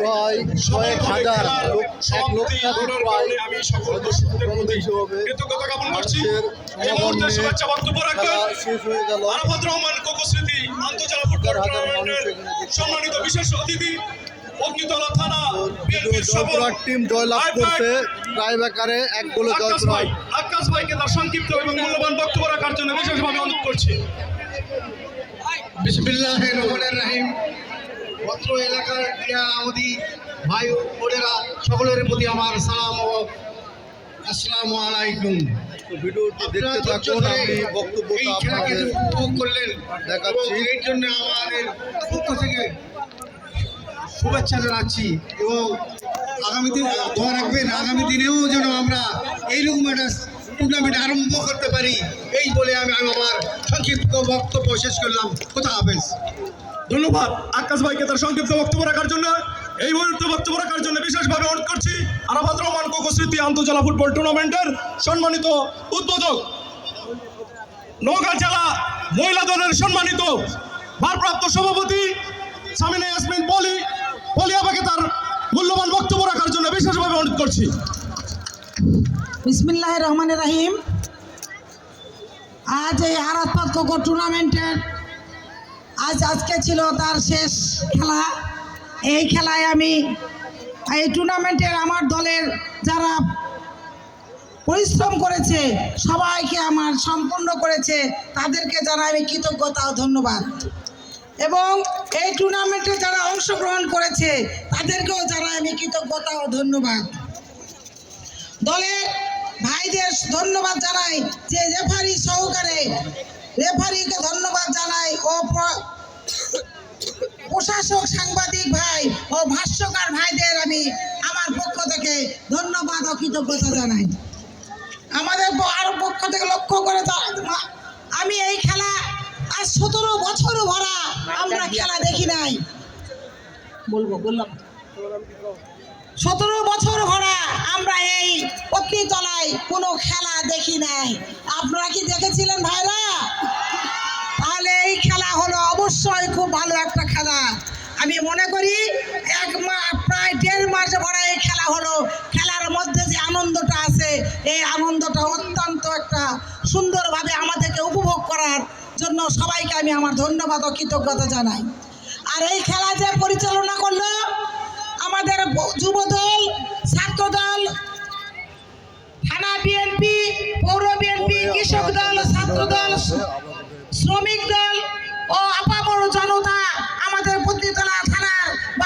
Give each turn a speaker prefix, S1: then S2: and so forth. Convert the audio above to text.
S1: প্রায় কয়েক হাজার লোক, 1 লক্ষাধিক প্রায় সদস্য হবে।
S2: কৃতজ্ঞতা জ্ঞাপন করছি। এই
S1: সমাগম
S2: মুহূর্তে
S1: নিয়ে
S2: শুভেচ্ছা বক্তব্য রাখবেন
S1: খেলা শেষ হয়ে গেল।
S2: আরাফাত রহমান কোকো স্মৃতি আন্তর্জাতিক ফুটবল টুর্নামেন্টের সম্মানিত বিশেষ অতিথি অগ্নিতলা থানা বিএনপির
S1: জয়পুরহাট টিম জয়লাভ করছে টাইব্রেকারে 1 গোলে জয়পুরহাট।
S2: আকাশ ভাইকে তার সংক্ষিপ্ত এবং মূল্যবান বক্তব্য রাখার জন্য বিশেষভাবে অনুরোধ করছি।
S3: বিসমিল্লাহির রহমানির রহিম। অত্র এলাকার ক্রীড়া আমাদের ভাই বোনেরা সকলের প্রতি আমার সালাম ও আসসালামু আলাইকুম।
S1: ভিডিওটি দেখতে থাকুন, আমি বক্তব্যটা আপনাদের
S3: উপভোগ করলেন
S1: দেখাচ্ছি।
S3: এর জন্য আমাদের পক্ষ থেকে শুভেচ্ছা জানাচ্ছি এবং আগামী দিন দোয়া রাখবেন, আগামী দিনেও যেন আমরা এইরকম একটা টুর্নামেন্ট আরম্ভ করতে পারি, এই বলে আমি আমার সংক্ষিপ্ত বক্তব্য শেষ করলাম। খোদা হাফেজ।
S2: ধন্যবাদ আকাশ ভাইকে তার সংক্ষিপ্ত বক্তব্য রাখার জন্য। এই মুহূর্তে বক্তব্য রাখার জন্য বিশেষভাবে অনুরোধ করছি আরাফাত রহমান কোকো স্মৃতি আন্তর্জাতিক ফুটবল টুর্নামেন্টের সম্মানিত উদ্বোধক, নওগাঁ জেলা মহিলা দলের সম্মানিত ভারপ্রাপ্ত সভাপতি সামিনা ইয়াসমিন পলি আপাকে তার মূল্যবান বক্তব্য রাখার জন্য বিশেষভাবে অনুরোধ করছি।
S4: বিসমিল্লাহির রহমানির রহিম। আজ এই আরাফাত কোকো টুর্নামেন্টের আজকে ছিল তার শেষ খেলা। এই খেলায় আমি এই টুর্নামেন্টের আমার দলের যারা পরিশ্রম করেছে সবাইকে আমার সম্পূর্ণ করেছে, তাদেরকে জানাই আমি কৃতজ্ঞতা ও ধন্যবাদ। এবং এই টুর্নামেন্টে যারা অংশগ্রহণ করেছে তাদেরকেও জানাই আমি কৃতজ্ঞতা ও ধন্যবাদ। দলের ভাইদের ধন্যবাদ জানাই, যে রেফারি সহকারে রেফারিকে ধন্যবাদ জানাই ও প্রশাসক, সাংবাদিক ভাই ও ভাষ্যকার ভাইদের আমি আমার পক্ষ থেকে ধন্যবাদ ও কৃতজ্ঞতা জানাই। আমাদের আরো পক্ষ থেকে লক্ষ্য করে আমি এই খেলা আজ 17 বছর ভরা আমরা খেলা দেখি নাই। বললাম 17 বছর ভরা আমরা এই অগ্নিতলায় কোনো খেলা দেখি নাই। আপনারা কি দেখেছিলেন ভাইরা? তাহলে এই খেলা হলো অবশ্যই খুব ভালো একটা খেলা। আমি মনে করি প্রায় 1.5 মাস ভরা এই খেলা হলো। খেলার মধ্যে যে আনন্দটা আছে, এই আনন্দটা অত্যন্ত একটা সুন্দরভাবে আমাদেরকে উপভোগ করার জন্য সবাইকে আমি আমার ধন্যবাদ ও কৃতজ্ঞতা জানাই। আর এই খেলা যে পরিচালনা করলো আমাদের যুবদল, ছাত্রদল, থানা বিএনপি, পৌর বিএনপি, কৃষক দল, ছাত্রদল, শ্রমিক দল,